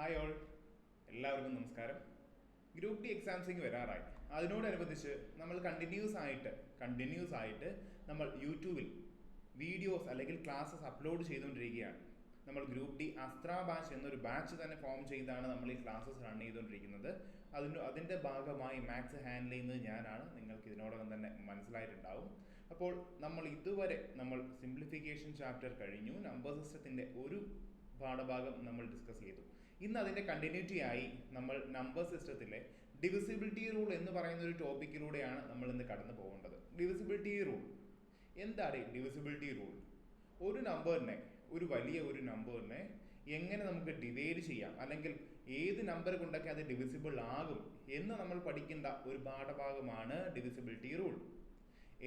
Hi all, എല്ലാവർക്കും നമസ്കാരം. Group D എക്സാംസിങ് വരാറായി. അതിനോടനുബന്ധിച്ച് നമ്മൾ കണ്ടിന്യൂസ് ആയിട്ട് നമ്മൾ യൂട്യൂബിൽ വീഡിയോസ് അല്ലെങ്കിൽ ക്ലാസ്സസ് അപ്ലോഡ് ചെയ്തുകൊണ്ടിരിക്കുകയാണ്. നമ്മൾ ഗ്രൂപ്പ് ഡി അസ്ത്ര ബാച്ച് എന്നൊരു ബാച്ച് തന്നെ ഫോം ചെയ്താണ് നമ്മൾ ഈ ക്ലാസ്സസ് റൺ ചെയ്തുകൊണ്ടിരിക്കുന്നത്. അതിൻ്റെ ഭാഗമായി മാത്സ് ഹാൻഡിൽ ചെയ്യുന്നത് ഞാനാണ്. നിങ്ങൾക്ക് ഇതിനോടകം തന്നെ മനസ്സിലായിട്ടുണ്ടാവും. അപ്പോൾ നമ്മൾ സിംപ്ലിഫിക്കേഷൻ ചാപ്റ്റർ കഴിഞ്ഞു. നമ്പർ സിസ്റ്റത്തിൻ്റെ ഒരു പാഠഭാഗം നമ്മൾ ഡിസ്കസ് ചെയ്തു. ഇന്ന് അതിൻ്റെ കണ്ടിന്യൂറ്റി ആയി നമ്മൾ നമ്പർ സിസ്റ്റത്തിലെ ഡിവിസിബിലിറ്റി റൂൾ എന്ന് പറയുന്ന ഒരു ടോപ്പിക്കിലൂടെയാണ് നമ്മൾ ഇന്ന് കടന്നു പോകേണ്ടത്. ഡിവിസിബിലിറ്റി റൂൾ എന്താണ്? ഡിവിസിബിലിറ്റി റൂൾ ഒരു വലിയ നമ്പറിനെ എങ്ങനെ നമുക്ക് ഡിവൈഡ് ചെയ്യാം, അല്ലെങ്കിൽ ഏത് നമ്പർ കൊണ്ടൊക്കെ അത് ഡിവിസിബിൾ ആകും എന്ന് നമ്മൾ പഠിക്കേണ്ട ഒരു പാഠഭാഗമാണ് ഡിവിസിബിലിറ്റി റൂൾ.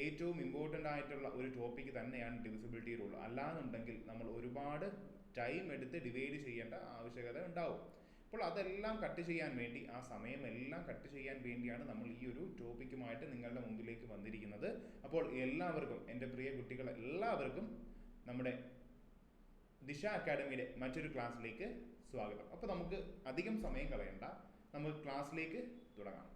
ഏറ്റവും ഇമ്പോർട്ടൻ്റ് ആയിട്ടുള്ള ഒരു ടോപ്പിക്ക് തന്നെയാണ് ഡിവിസിബിലിറ്റി റൂൾ. അല്ലാന്നുണ്ടെങ്കിൽ നമ്മൾ ഒരുപാട് ടൈം എടുത്ത് ഡിവൈഡ് ചെയ്യേണ്ട ആവശ്യകത ഉണ്ടാവും. അപ്പോൾ അതെല്ലാം കട്ട് ചെയ്യാൻ വേണ്ടി, ആ സമയമെല്ലാം കട്ട് ചെയ്യാൻ വേണ്ടിയാണ് നമ്മൾ ഈ ഒരു ടോപ്പിക്കുമായിട്ട് നിങ്ങളുടെ മുമ്പിലേക്ക് വന്നിരിക്കുന്നത്. അപ്പോൾ എല്ലാവർക്കും, എൻ്റെ പ്രിയ കുട്ടികൾ എല്ലാവർക്കും നമ്മുടെ ദിശ അക്കാഡമിയുടെ മറ്റൊരു ക്ലാസ്സിലേക്ക് സ്വാഗതം. അപ്പോൾ നമുക്ക് അധികം സമയം കളയണ്ട, നമുക്ക് ക്ലാസ്സിലേക്ക് തുടങ്ങാം.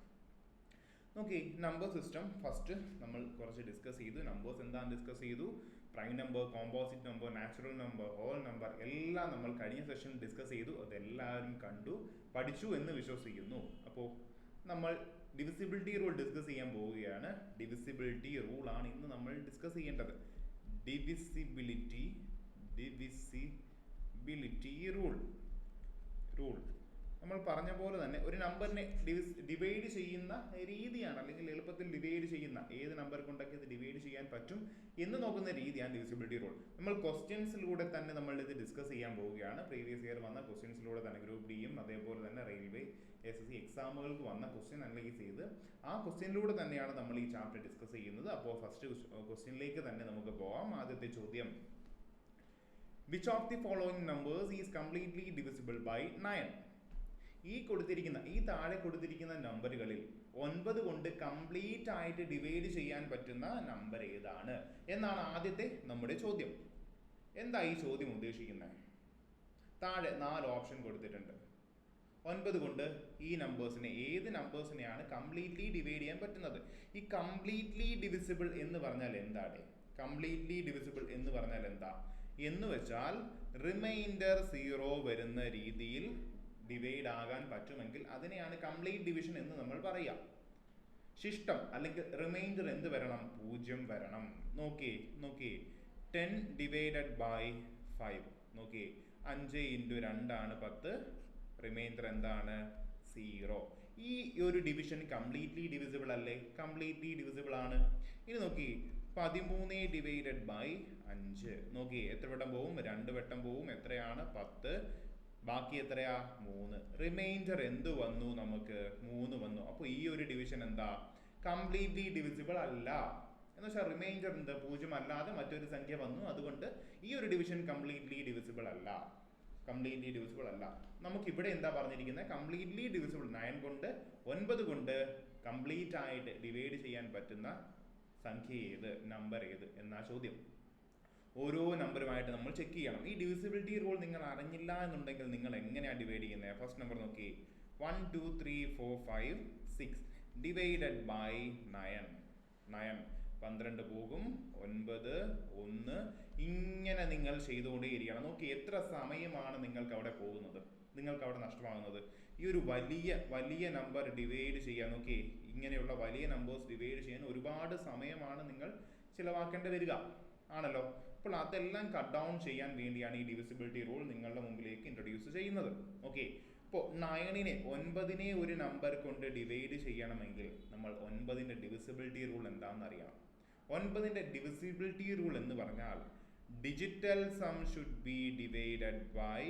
നോക്കി, നമ്പർ സിസ്റ്റം ഫസ്റ്റ് നമ്മൾ കുറച്ച് ഡിസ്കസ് ചെയ്തു. നമ്പേഴ്സ് എന്താണെന്ന് ഡിസ്കസ് ചെയ്തു. Prime number, composite number, natural number, whole number എല്ലാം നമ്മൾ കഴിഞ്ഞ സെഷൻ ഡിസ്കസ് ചെയ്തു. അതെല്ലാവരും കണ്ടു, പഠിച്ചു എന്ന് വിശ്വസിക്കുന്നു. അപ്പോൾ നമ്മൾ ഡിവിസിബിലിറ്റി റൂൾ ഡിസ്കസ് ചെയ്യാൻ പോവുകയാണ്. ഡിവിസിബിലിറ്റി റൂളാണ് ഇന്ന് നമ്മൾ ഡിസ്കസ് ചെയ്യേണ്ടത്. ഡിവിസിബിലിറ്റി റൂൾ നമ്മൾ പറഞ്ഞ പോലെ തന്നെ ഒരു നമ്പറിനെ ഡിവൈഡ് ചെയ്യുന്ന രീതിയാണ്, അല്ലെങ്കിൽ എളുപ്പത്തിൽ ഡിവൈഡ് ചെയ്യുന്ന ഏത് നമ്പർ കൊണ്ടൊക്കെ ഇത് ഡിവൈഡ് ചെയ്യാൻ പറ്റും എന്ന് നോക്കുന്ന രീതിയാണ് ഡിവിസിബിലിറ്റി റൂൾ. നമ്മൾ ക്വസ്റ്റ്യൻസിലൂടെ തന്നെ നമ്മൾ ഇത് ഡിസ്കസ് ചെയ്യാൻ പോവുകയാണ്. പ്രീവിയസ് ഇയർ വന്ന ക്വസ്റ്റ്യൻസിലൂടെ തന്നെ ഗ്രൂപ്പ് ഡിയും അതേപോലെ തന്നെ റെയിൽവേ SSC എക്സാമുകൾക്ക് വന്ന ക്വസ്റ്റ്യൻ അനലൈസ് ചെയ്ത് ആ ക്വസ്റ്റ്യനിലൂടെ തന്നെയാണ് നമ്മൾ ഈ ചാപ്റ്റർ ഡിസ്കസ് ചെയ്യുന്നത്. അപ്പോൾ ഫസ്റ്റ് ക്വസ്റ്റ്യനിലേക്ക് തന്നെ നമുക്ക് പോകാം. ആദ്യത്തെ ചോദ്യം, which of the following numbers is completely divisible by 9? ഈ താഴെ കൊടുത്തിരിക്കുന്ന നമ്പറുകളിൽ 9 കൊണ്ട് കംപ്ലീറ്റ് ആയിട്ട് ഡിവൈഡ് ചെയ്യാൻ പറ്റുന്ന നമ്പർ ഏതാണ് എന്നാണ് ആദ്യത്തെ നമ്മുടെ ചോദ്യം. എന്താ ഈ ചോദ്യം ഉദ്ദേശിക്കുന്നത്? താഴെ 4 ഓപ്ഷൻ കൊടുത്തിട്ടുണ്ട്. 9 കൊണ്ട് ഈ ഏത് നമ്പേഴ്സിനെയാണ് കംപ്ലീറ്റ്ലി ഡിവൈഡ് ചെയ്യാൻ പറ്റുന്നത്? ഈ കംപ്ലീറ്റ്ലി ഡിവിസിബിൾ എന്ന് പറഞ്ഞാൽ എന്താണ്? എന്ന് വെച്ചാൽ റിമൈൻഡർ 0 വരുന്ന രീതിയിൽ ഡിവൈഡ് ആകാൻ പറ്റുമെങ്കിൽ അതിനെയാണ് കംപ്ലീറ്റ് ഡിവിഷൻ എന്ന് നമ്മൾ പറയാം. ശിഷ്ടം അല്ലെങ്കിൽ റിമൈൻഡർ എന്ത് വരണം? 0 വരണം. നോക്കി 10 ഡിവൈഡഡ് ബൈ 5. നോക്കി, 5 × 2 ആണ് 10. റിമൈൻഡർ എന്താണ്? 0. ഈ ഒരു ഡിവിഷൻ കംപ്ലീറ്റ്ലി ഡിവിസിബിൾ അല്ലേ? കംപ്ലീറ്റ്ലി ഡിവിസിബിൾ ആണ്. ഇനി നോക്കി, 13 ഡിവൈഡഡ് ബൈ 5. നോക്കി, എത്ര വട്ടം പോവും? 2 വട്ടം പോവും. എത്രയാണ്? 10. ബാക്കി എത്രയാ? 3. റിമൈൻഡർ എന്ത് വന്നു? നമുക്ക് 3 വന്നു. അപ്പോൾ ഈ ഒരു ഡിവിഷൻ എന്താ? കംപ്ലീറ്റ്ലി ഡിവിസിബിൾ അല്ല. എന്ന് വെച്ചാൽ റിമൈൻഡർ 0 അല്ലാതെ മറ്റൊരു സംഖ്യ വന്നു. അതുകൊണ്ട് ഈ ഒരു ഡിവിഷൻ കംപ്ലീറ്റ്ലി ഡിവിസിബിൾ അല്ല. നമുക്ക് ഇവിടെ എന്താ പറഞ്ഞിരിക്കുന്നത്? കംപ്ലീറ്റ്ലി ഡിവിസിബിൾ 9 കൊണ്ട് കംപ്ലീറ്റ് ആയിട്ട് ഡിവൈഡ് ചെയ്യാൻ പറ്റുന്ന സംഖ്യ ഏത്, നമ്പർ ഏത് എന്നാ ചോദ്യം. ഓരോ നമ്പറുമായിട്ട് നമ്മൾ ചെക്ക് ചെയ്യണം. ഈ ഡിവിസിബിലിറ്റി റൂൾ നിങ്ങൾ അറിഞ്ഞില്ല എന്നുണ്ടെങ്കിൽ നിങ്ങൾ എങ്ങനെയാണ് ഡിവൈഡ് ചെയ്യുന്നത്? ഫസ്റ്റ് നമ്പർ നോക്കി, 1 2 3 4 5 6 ഡിവൈഡഡ് ബൈ 9. 12 പോകും, 9 1. ഇങ്ങനെ നിങ്ങൾ ചെയ്തുകൊണ്ടേയിരിക്കണം. നോക്കി, എത്ര സമയമാണ് നിങ്ങൾക്ക് അവിടെ പോകുന്നത്, നിങ്ങൾക്ക് അവിടെ നഷ്ടമാകുന്നത്? ഈ ഒരു വലിയ നമ്പർ ഡിവൈഡ് ചെയ്യാൻ, നോക്കി, ഇങ്ങനെയുള്ള വലിയ നമ്പേഴ്സ് ഡിവൈഡ് ചെയ്യാൻ ഒരുപാട് സമയമാണ് നിങ്ങൾ ചിലവാക്കേണ്ടി വരിക ആണല്ലോ. അപ്പോൾ അതെല്ലാം കട്ട് ഡൗൺ ചെയ്യാൻ വേണ്ടിയാണ് ഈ ഡിവിസിബിലിറ്റി റൂൾ നിങ്ങളുടെ മുമ്പിലേക്ക് ഇൻട്രൊഡ്യൂസ് ചെയ്യുന്നത്. ഓക്കെ, ഇപ്പോൾ 9നെ ഒരു നമ്പർ കൊണ്ട് ഡിവൈഡ് ചെയ്യണമെങ്കിൽ നമ്മൾ 9ന്റെ ഡിവിസിബിലിറ്റി റൂൾ എന്താണെന്ന് അറിയണം. 9ന്റെ ഡിവിസിബിലിറ്റി റൂൾ എന്ന് പറഞ്ഞാൽ digital sum should be divided by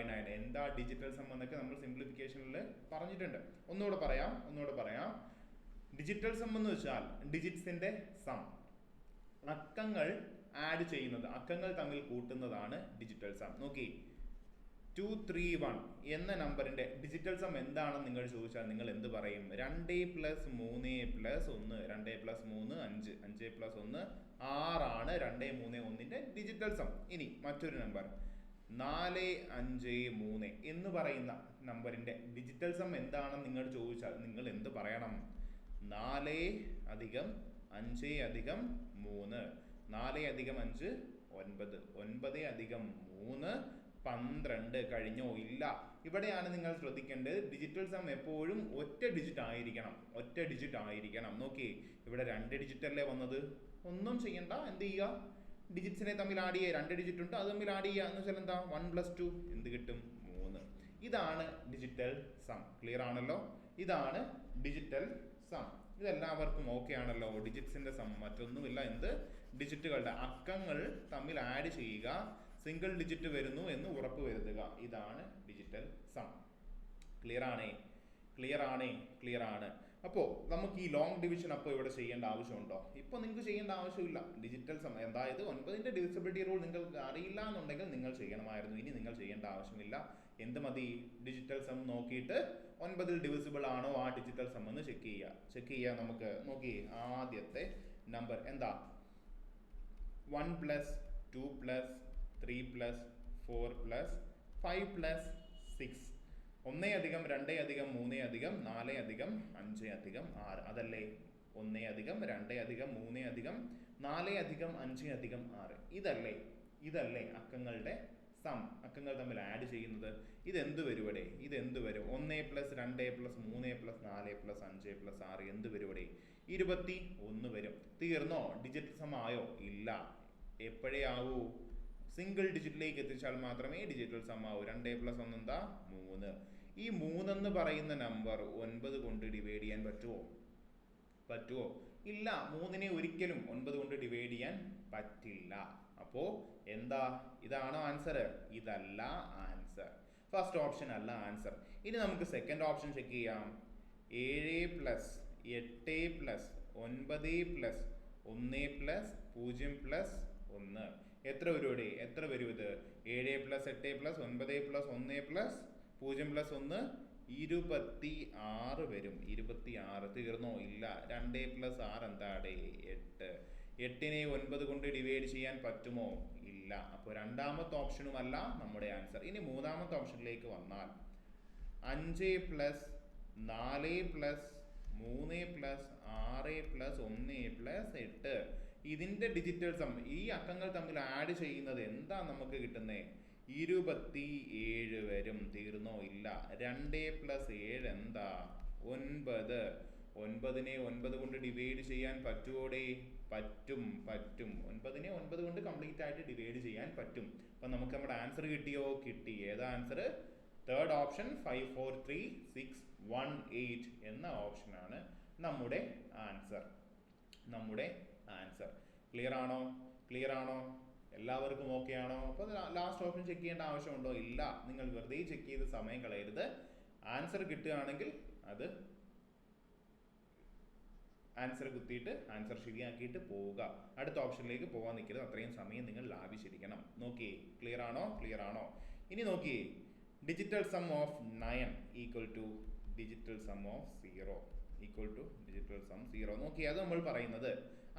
9. എന്താ ഡിജിറ്റൽ സം എന്നൊക്കെ നമ്മൾ സിംപ്ലിഫിക്കേഷനിൽ പറഞ്ഞിട്ടുണ്ട്. ഒന്നുകൂടെ പറയാം. ഡിജിറ്റൽ സം എന്ന് വെച്ചാൽ ഡിജിറ്റ്സിന്റെ സം, അക്കങ്ങൾ ആഡ് ചെയ്യുന്നത്, അക്കങ്ങൾ തമ്മിൽ കൂട്ടുന്നതാണ് ഡിജിറ്റൽ സം. നോക്കി, 2 3 1 എന്ന നമ്പറിന്റെ ഡിജിറ്റൽ സം എന്താണെന്ന് നിങ്ങൾ ചോദിച്ചാൽ നിങ്ങൾ എന്ത് പറയും? 2 + 3 + 1. 2 + 3 5. 5 + 1 6 ആണ് 2 3 1ന്റെ ഡിജിറ്റൽ സം. ഇനി മറ്റൊരു നമ്പർ 453 എന്ന് പറയുന്ന നമ്പറിന്റെ ഡിജിറ്റൽ സം എന്താണെന്ന് നിങ്ങൾ ചോദിച്ചാൽ നിങ്ങൾ എന്ത് പറയണം? 4 അധികം 5 അധികം 3, 4 അധികം 5 9, 9 അധികം 3 12. കഴിഞ്ഞോ? ഇല്ല. ഇവിടെയാണ് നിങ്ങൾ ശ്രദ്ധിക്കേണ്ടത്. ഡിജിറ്റൽ സം എപ്പോഴും ഒറ്റ ഡിജിറ്റ് ആയിരിക്കണം. നോക്കി, ഇവിടെ 2 ഡിജിറ്റ് അല്ലേ വന്നത്. ഒന്നും ചെയ്യണ്ട, എന്ത് ചെയ്യുക? ഡിജിറ്റ്സിനെ തമ്മിൽ ആഡ് ചെയ്യുക. 2 ഡിജിറ്റ് ഉണ്ട്, അത് തമ്മിൽ ആഡ് ചെയ്യുക എന്ന് വെച്ചാൽ എന്താ? 1 + 2 എന്ത് കിട്ടും? 3. ഇതാണ് ഡിജിറ്റൽ സം. ക്ലിയർ ആണല്ലോ? ഇതാണ് ഡിജിറ്റൽ സം. ഇതെല്ലാവർക്കും ഓക്കെ ആണല്ലോ? ഡിജിറ്റ്സിന്റെ സം മറ്റൊന്നുമില്ല, എന്ത്? ഡിജിറ്റുകളുടെ അക്കങ്ങൾ തമ്മിൽ ആഡ് ചെയ്യുക, സിംഗിൾ ഡിജിറ്റ് വരുന്നു എന്ന് ഉറപ്പ് വരുത്തുക. ഇതാണ് ഡിജിറ്റൽ സം. ക്ലിയർ ആണ്. അപ്പോൾ നമുക്ക് ഈ ലോങ് ഡിവിഷൻ അപ്പോൾ ഇവിടെ ചെയ്യേണ്ട ആവശ്യമുണ്ടോ? ഇപ്പോൾ നിങ്ങൾക്ക് ചെയ്യേണ്ട ആവശ്യമില്ല. ഡിജിറ്റൽ സം, അതായത് 9ന്റെ ഡിവിസിബിലിറ്റി റൂൾ നിങ്ങൾക്ക് അറിയില്ല എന്നുണ്ടെങ്കിൽ നിങ്ങൾ ചെയ്യണമായിരുന്നു. ഇനി നിങ്ങൾ ചെയ്യേണ്ട ആവശ്യമില്ല. എന്ത് മതി? ഡിജിറ്റൽ സം നോക്കിയിട്ട് 9ൽ ഡിവിസിബിൾ ആണോ ആ ഡിജിറ്റൽ സം എന്ന് ചെക്ക് ചെയ്യുക. നമുക്ക് നോക്കി, ആദ്യത്തെ നമ്പർ എന്താ? 1 + 2 + 3 + 4 + 5 + 6. 1 അധികം 2 അധികം 3 അധികം 4 അധികം 5 അധികം 6. അതല്ലേ 1 അധികം 2 അധികം 3 അധികം 4 അധികം 5 അധികം 6. ഇതല്ലേ അക്കങ്ങളുടെ സം. അക്കങ്ങൾ തമ്മിൽ ആഡ് ചെയ്യുന്നത്. ഇതെന്ത് വരും ഇവിടെ? 1 + 2 + 3 + 4 + 5 + 6 എന്ത് വരും ഇവിടെ? 21 വരും. തീർന്നോ? ഡിജിറ്റൽ സം ആയോ? ഇല്ല. എപ്പോഴേ ആവൂ? സിംഗിൾ ഡിജിറ്റിലേക്ക് എത്തിച്ചാൽ മാത്രമേ ഡിജിറ്റൽ സം ആവൂ. 2 + 1 എന്താ? 3. ഈ 3 എന്ന് പറയുന്ന നമ്പർ 9 കൊണ്ട് ഡിവൈഡ് ചെയ്യാൻ പറ്റുമോ? ഇല്ല. 3നെ ഒരിക്കലും 9 കൊണ്ട് ഡിവൈഡ് ചെയ്യാൻ പറ്റില്ല. അപ്പോ എന്താ? ഇതാണോ ആൻസർ? ഇതല്ല ആൻസർ. ഫസ്റ്റ് ഓപ്ഷൻ അല്ല ആൻസർ. ഇനി നമുക്ക് സെക്കൻഡ് ഓപ്ഷൻ ചെക്ക് ചെയ്യാം. 7 + 8 + 9 + 1 + 0 + 1 എത്ര വരും ഇവിടെ? എത്ര വരും ഇത്? 7 + 8 + 9 + 1 + 0 + 1 26 വരും. 26. തീർന്നോ? ഇല്ല. 2 + 6 എന്താടേ? 8. 8നെ 9 കൊണ്ട് ഡിവൈഡ് ചെയ്യാൻ പറ്റുമോ? ഇല്ല. അപ്പോൾ രണ്ടാമത്തെ ഓപ്ഷനും അല്ല നമ്മുടെ ആൻസർ. ഇനി മൂന്നാമത്തെ ഓപ്ഷനിലേക്ക് വന്നാൽ 5 + 4 + 3 + 6 + 1 + 8. ഇതിന്റെ ഡിജിറ്റൽ സം, ഈ അക്കങ്ങൾ തമ്മിൽ ആഡ് ചെയ്യുന്നത് എന്താ നമുക്ക് കിട്ടുന്നത്? 27 വരും. തീർന്നോ? ഇല്ല. 2 + 7 എന്താ? 9. 9നെ 9 കൊണ്ട് ഡിവൈഡ് ചെയ്യാൻ പറ്റുമോടെ? പറ്റും. 9നെ 9 കൊണ്ട് കംപ്ലീറ്റ് ആയിട്ട് ഡിവൈഡ് ചെയ്യാൻ പറ്റും. അപ്പൊ നമുക്ക് നമ്മുടെ ആൻസർ കിട്ടിയോ? കിട്ടി. ഏതാ ആൻസർ? തേർഡ് ഓപ്ഷൻ 5 4 3 6 1 8 എന്ന ഓപ്ഷനാണ് നമ്മുടെ ആൻസർ. ക്ലിയർ ആണോ? എല്ലാവർക്കും ഓക്കെ ആണോ? അപ്പോൾ ലാസ്റ്റ് ഓപ്ഷൻ ചെക്ക് ചെയ്യേണ്ട ആവശ്യമുണ്ടോ? ഇല്ല. നിങ്ങൾ വെറുതെ ചെക്ക് ചെയ്ത് സമയം കളയരുത്. ആൻസർ കിട്ടുകയാണെങ്കിൽ അത് ആൻസർ കുത്തിയിട്ട് ആൻസർ ശരിയാക്കിയിട്ട് പോവുക. അടുത്ത ഓപ്ഷനിലേക്ക് പോകാൻ നിൽക്കരുത്. അത്രയും സമയം നിങ്ങൾ ലാഭിച്ചിരിക്കണം. നോക്കിയേ, ക്ലിയർ ആണോ? ഇനി നോക്കിയേ, digital sum of 9 equal to digital sum of 0 equal to digital sum 0. നോക്കിയേ, അത് നമ്മൾ പറയുന്നത്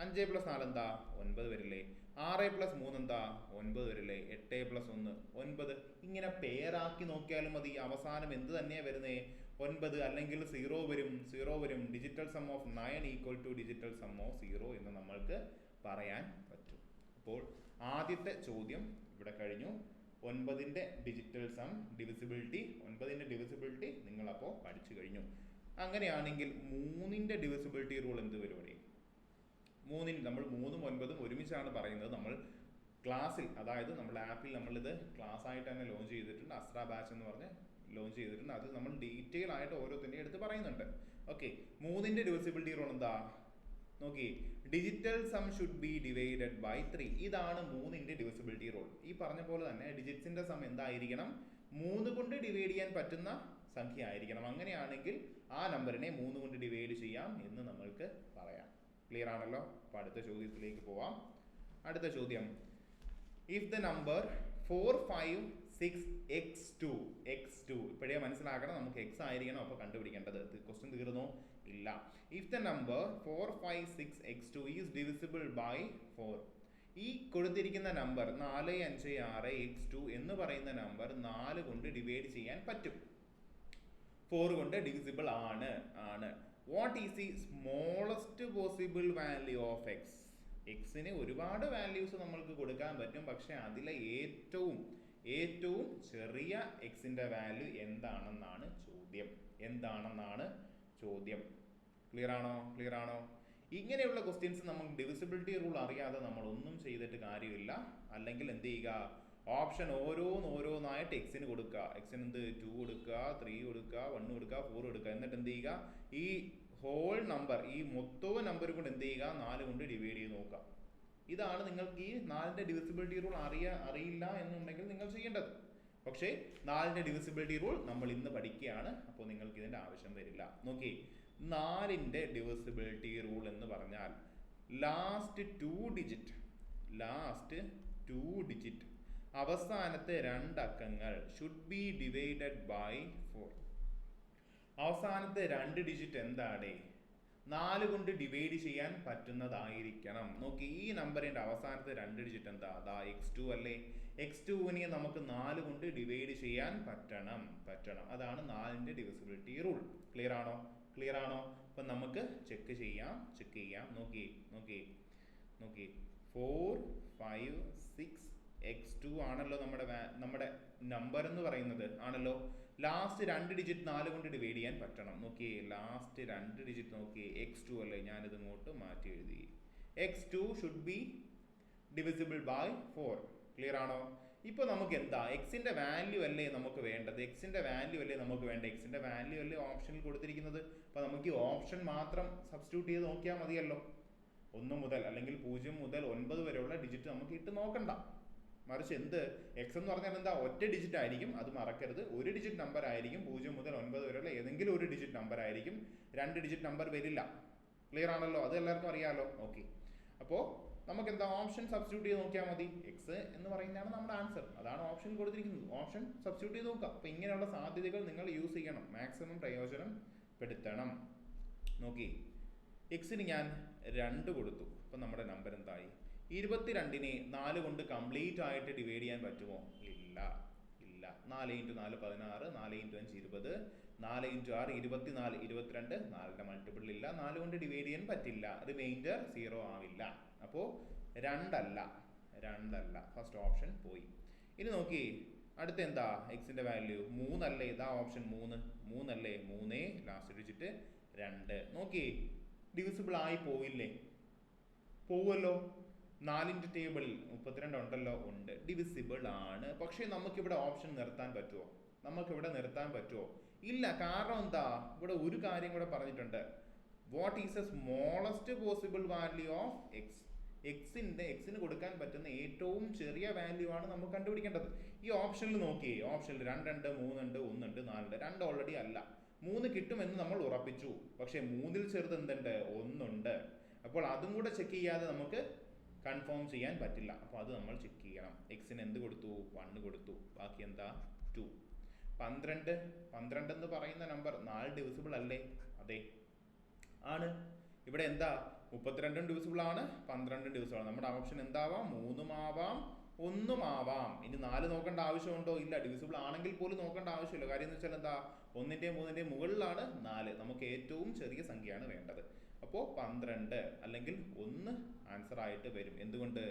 5 + 4 എന്താ? 9 വരില്ലേ? 6 + 3 എന്താ? 9 വരില്ലേ? 8 + 1 9. ഇങ്ങനെ പേരാക്കി നോക്കിയാലും മതി. അവസാനം എന്ത് തന്നെയാണ് വരുന്നത്? 9 അല്ലെങ്കിൽ 0 വരും. Digital sum of 9 equal to digital sum of 0 എന്ന് നമ്മൾക്ക് പറയാൻ പറ്റും. അപ്പോൾ ആദ്യത്തെ ചോദ്യം ഇവിടെ കഴിഞ്ഞു. 9ന്റെ ഡിജിറ്റൽ സം ഡിവിസിബിലിറ്റി നിങ്ങൾ അപ്പോൾ പഠിച്ചു കഴിഞ്ഞു. അങ്ങനെയാണെങ്കിൽ 3ന്റെ ഡിവിസിബിലിറ്റി റൂൾ എന്ത് പരിപാടി? 3ന് നമ്മൾ 3ഉം 9ഉം ഒരുമിച്ചാണ് പറയുന്നത്. നമ്മൾ ക്ലാസ്സിൽ, അതായത് നമ്മുടെ ആപ്പിൽ നമ്മളിത് ക്ലാസ് ആയിട്ട് തന്നെ ലോഞ്ച് ചെയ്തിട്ടുണ്ട്. അസ്ര ബാച്ച് എന്ന് പറഞ്ഞ് ലോഞ്ച് ചെയ്തിട്ടുണ്ട്. അത് നമ്മൾ ഡീറ്റെയിൽ ആയിട്ട് ഓരോത്തിൻ്റെ എടുത്ത് പറയുന്നുണ്ട്. ഓക്കെ, 3ന്റെ ഡിവിസിബിലിറ്റി റൂൾ എന്താ? നോക്കി, digital sum should be divided by 3. ഇതാണ് 3ന്റെ ഡിവിസിബിലിറ്റി റൂൾ. ഈ പറഞ്ഞ പോലെ തന്നെ ഡിജിറ്റ്സിന്റെ സം എന്തായിരിക്കണം? 3 കൊണ്ട് ഡിവൈഡ് ചെയ്യാൻ പറ്റുന്ന സംഖ്യ ആയിരിക്കണം. അങ്ങനെയാണെങ്കിൽ ആ നമ്പറിനെ 3 കൊണ്ട് ഡിവൈഡ് ചെയ്യാം എന്ന് നമ്മൾക്ക് പറയാം. ക്ലിയർ ആണല്ലോ? അപ്പോൾ അടുത്ത ചോദ്യത്തിലേക്ക് പോവാം. അടുത്ത ചോദ്യം, ഇഫ് ദ നമ്പർ 4 5 6 x2 ഇപ്പോഴേ മനസ്സിലാക്കണം, നമുക്ക് x ആയിരിക്കണം അപ്പോൾ കണ്ടുപിടിക്കേണ്ടത്. ക്വസ്റ്റ്യൻ തീർന്നോ? ഇല്ല. If the number 4 5 6 x2 is divisible by 4, ഈ കൊടുത്തിരിക്കുന്ന നമ്പർ 456x2 എന്ന് പറയുന്ന നമ്പർ 4 കൊണ്ട് ഡിവൈഡ് ചെയ്യാൻ പറ്റും. 4 കൊണ്ട് ഡിവിസിബിൾ ആണ്. What is the smallest possible value of X? എക്സിന് ഒരുപാട് വാല്യൂസ് നമ്മൾക്ക് കൊടുക്കാൻ പറ്റും, പക്ഷെ അതിലെ ഏറ്റവും ചെറിയ എക്സിന്റെ വാല്യൂ എന്താണെന്നാണ് ചോദ്യം. ക്ലിയർ ആണോ? ഇങ്ങനെയുള്ള ക്വസ്റ്റ്യൻസ് നമുക്ക് ഡിവിസിബിലിറ്റി റൂൾ അറിയാതെ നമ്മൾ ഒന്നും ചെയ്തിട്ട് കാര്യമില്ല. അല്ലെങ്കിൽ എന്ത് ചെയ്യുക, ഓപ്ഷൻ ഓരോന്നായിട്ട് എക്സിന് കൊടുക്കുക. എക്സിന് എന്ത് 2 കൊടുക്കുക, 3 കൊടുക്കുക, 1 കൊടുക്കുക, 4 കൊടുക്കുക. എന്നിട്ട് എന്ത് ചെയ്യുക, ഈ ഹോൾ നമ്പർ, ഈ മൊത്തവും നമ്പർ കൊണ്ട് എന്ത് ചെയ്യുക, 4 കൊണ്ട് ഡിവൈഡ് ചെയ്ത് നോക്കുക. ഇതാണ് നിങ്ങൾക്ക് ഈ 4ന്റെ ഡിവിസിബിലിറ്റി റൂൾ അറിയില്ല എന്നുണ്ടെങ്കിൽ നിങ്ങൾ ചെയ്യേണ്ടത്. പക്ഷേ 4ന്റെ ഡിവിസിബിലിറ്റി റൂൾ നമ്മൾ ഇന്ന് പഠിക്കുകയാണ്, അപ്പോൾ നിങ്ങൾക്ക് ഇതിന്റെ ആവശ്യം വരില്ല. നോക്കി, 4ന്റെ ഡിവിസിബിലിറ്റി റൂൾ എന്ന് പറഞ്ഞാൽ ലാസ്റ്റ് 2 ഡിജിറ്റ് അവസാനത്തെ 2 അക്കങ്ങൾ ഷുഡ് ബി ഡിവൈഡഡ് ബൈ 4. അവസാനത്തെ 2 ഡിജിറ്റ് എന്താണ്? 4 കൊണ്ട് ഡിവൈഡ് ചെയ്യാൻ പറ്റുന്നതായിരിക്കണം. നോക്കി, ഈ നമ്പറിന്റെ അവസാനത്തെ 2 ഡിജിറ്റ് എന്താ? അതാ x2 അല്ലേ? x2നെ നമുക്ക് 4 കൊണ്ട് ഡിവൈഡ് ചെയ്യാൻ പറ്റണം. അതാണ് 4ന്റെ ഡിവിസിബിലിറ്റി റൂൾ. ക്ലിയർ ആണോ? അപ്പൊ നമുക്ക് ചെക്ക് ചെയ്യാം. നോക്കി 4, 5, 6 x2 ആണല്ലോ നമ്മുടെ നമ്പർ എന്ന് പറയുന്നത് ആണല്ലോ. ലാസ്റ്റ് 2 ഡിജിറ്റ് 4 കൊണ്ട് ഡിവൈഡ് ചെയ്യാൻ പറ്റണം. നോക്കി, ലാസ്റ്റ് 2 ഡിജിറ്റ് നോക്കി, x2 അല്ലേ? ഞാനിത് ഇങ്ങോട്ട് മാറ്റി എഴുതി. x2 should be divisible by 4. Clear ആണോ? ഇപ്പൊ നമുക്ക് എന്താ, എക്സിന്റെ വാല്യൂ അല്ലേ നമുക്ക് വേണ്ടത്? എക്സിന്റെ വാല്യൂ അല്ലേ ഓപ്ഷനിൽ കൊടുത്തിരിക്കുന്നത്. അപ്പൊ നമുക്ക് ഈ ഓപ്ഷൻ മാത്രം സബ്സ്റ്റിറ്റ്യൂട്ട് ചെയ്ത് നോക്കിയാൽ മതിയല്ലോ. 1 മുതൽ അല്ലെങ്കിൽ 0 മുതൽ 9 വരെയുള്ള ഡിജിറ്റ് നമുക്ക് ഇട്ട് നോക്കണ്ട. മറിച്ച് എന്ത്, എക്സ് എന്ന് പറഞ്ഞാൽ എന്താ, ഒറ്റ ഡിജിറ്റ് ആയിരിക്കും, അത് മറക്കരുത്. 1 ഡിജിറ്റ് നമ്പർ ആയിരിക്കും. 0 മുതൽ 9 വരെയുള്ള ഏതെങ്കിലും 1 ഡിജിറ്റ് നമ്പർ ആയിരിക്കും. 2 ഡിജിറ്റ് നമ്പർ വരില്ല. ക്ലിയർ ആണല്ലോ? അത് എല്ലാവർക്കും അറിയാമല്ലോ. ഓക്കെ, അപ്പോൾ നമുക്ക് എന്താ, ഓപ്ഷൻ സബ്സ്റ്റിറ്റ്യൂട്ട് ചെയ്ത് നോക്കിയാൽ മതി. എക്സ് എന്ന് പറയുന്നതാണ് നമ്മുടെ ആൻസർ. അതാണ് ഓപ്ഷൻ കൊടുത്തിരിക്കുന്നത്. ഓപ്ഷൻ സബ്സ്റ്റിറ്റ്യൂട്ട് ചെയ്ത് നോക്കുക. അപ്പോൾ ഇങ്ങനെയുള്ള സാധ്യതകൾ നിങ്ങൾ യൂസ് ചെയ്യണം, മാക്സിമം പ്രയോജനപ്പെടുത്തണം. നോക്കി, എക്സിന് ഞാൻ 2 കൊടുത്തു. അപ്പം നമ്മുടെ നമ്പർ എന്തായി? 22നെ 4 കൊണ്ട് കംപ്ലീറ്റ് ആയിട്ട് ഡിവൈഡ് ചെയ്യാൻ പറ്റുമോ? ഇല്ല. 4 × 4 16, 4 × 5 20, 4 × 6 24, 22. 4ന്റെ മൾട്ടിപ്പിൾ ഇല്ല, 4 കൊണ്ട് ഡിവൈഡ് ചെയ്യാൻ പറ്റില്ല. റിമൈൻഡർ 0 ആവില്ല. അപ്പോൾ 2 അല്ല. ഫസ്റ്റ് ഓപ്ഷൻ പോയി. ഇനി നോക്കി, അടുത്ത എന്താ, എക്സിന്റെ വാല്യൂ 3 അല്ലേ? ഇതാ ഓപ്ഷൻ 3 അല്ലേ? 3 ലാസ്റ്റ് ഡിജിറ്റ് 2. നോക്കി, ഡിവിസിബിൾ ആയി പോവില്ലേ? പോവുമല്ലോ. 4ന്റെ ടേബിളിൽ 32 ഉണ്ടല്ലോ. ഉണ്ട്, ഡിവിസിബിൾ ആണ്. പക്ഷേ നമുക്കിവിടെ ഓപ്ഷൻ നിർത്താൻ പറ്റുമോ? ഇല്ല. കാരണം എന്താ, ഇവിടെ ഒരു കാര്യം കൂടെ പറഞ്ഞിട്ടുണ്ട്. What is A smallest possible value of X? എക്സിന് കൊടുക്കാൻ പറ്റുന്ന ഏറ്റവും ചെറിയ വാല്യൂ ആണ് നമുക്ക് കണ്ടുപിടിക്കേണ്ടത്. ഈ ഓപ്ഷനിൽ നോക്കിയേ, ഓപ്ഷനിൽ 2 ഉണ്ട്, 3 ഉണ്ട്, 1 ഉണ്ട്, 4 ഉണ്ട്. 2 ഓൾറെഡി അല്ല, 3 കിട്ടുമെന്ന് നമ്മൾ ഉറപ്പിച്ചു. പക്ഷെ 3ൽ ചെറുത് എന്തുണ്ട്? 1 ഉണ്ട്. അപ്പോൾ അതും കൂടെ ചെക്ക് ചെയ്യാതെ നമുക്ക് കൺഫേം ചെയ്യാൻ പറ്റില്ല. അപ്പോൾ അത് നമ്മൾ ചെക്ക് ചെയ്യണം. എക്സിന് എന്ത് കൊടുത്തു? 1 കൊടുത്തു. ബാക്കി എന്താ? 2. 12 എന്ന് പറയുന്ന നമ്പർ 4 ഡിവിസിബിൾ അല്ലേ? അതെ, ആണ്. ഇവിടെ എന്താ, 32 ഡിവിസിബിൾ ആണ്, 12 ഡിവിസിബിൾ ആണ്. നമ്മുടെ ഓപ്ഷൻ എന്താവാം? 3 ആവാം, 1 ആവാം. ഇനി 4 നോക്കേണ്ട ആവശ്യമുണ്ടോ? ഇല്ല. ഡിവിസിബിൾ ആണെങ്കിൽ പോലും നോക്കേണ്ട ആവശ്യമില്ല. കാര്യം എന്ന് വെച്ചാൽ എന്താ, 1ന്റെയും 3ന്റെയും മുകളിലാണ് 4. നമുക്ക് ഏറ്റവും ചെറിയ സംഖ്യയാണ് വേണ്ടത്. അപ്പോൾ 12 അല്ലെങ്കിൽ 1 ആൻസർ ആയിട്ട് വരും. എന്തുകൊണ്ട്?